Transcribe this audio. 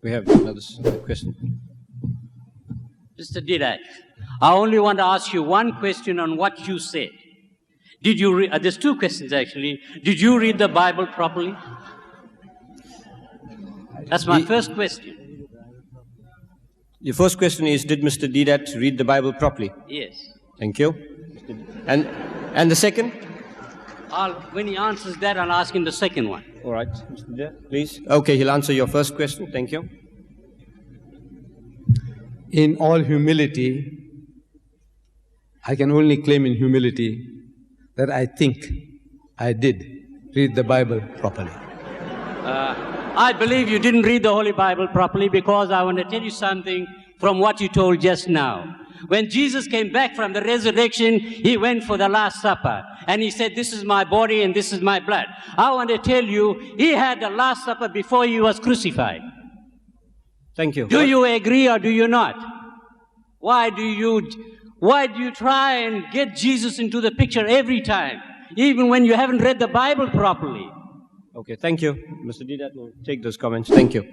We have another question. Mr. Deedat, I only want to ask you one question on what you said. Did you read, there's two questions actually. Did you read the Bible properly? That's my first question. Your first question is, did Mr. Deedat read the Bible properly? Yes. Thank you. And the second? When he answers that, I'll ask him the second one. All right, Mr. Deedat, please. Okay, he'll answer your first question. Thank you. In all humility, I can only claim in humility that I think I did read the Bible properly. I believe you didn't read the Holy Bible properly, because I want to tell you something from what you told just now. When Jesus came back from the resurrection, he went for the Last Supper. And he said, this is my body and this is my blood. I want to tell you, he had the Last Supper before he was crucified. Thank you. Do you agree or do you not? Why do you try and get Jesus into the picture every time, even when you haven't read the Bible properly? Okay, thank you. Mr. Deedat will take those comments. Thank you.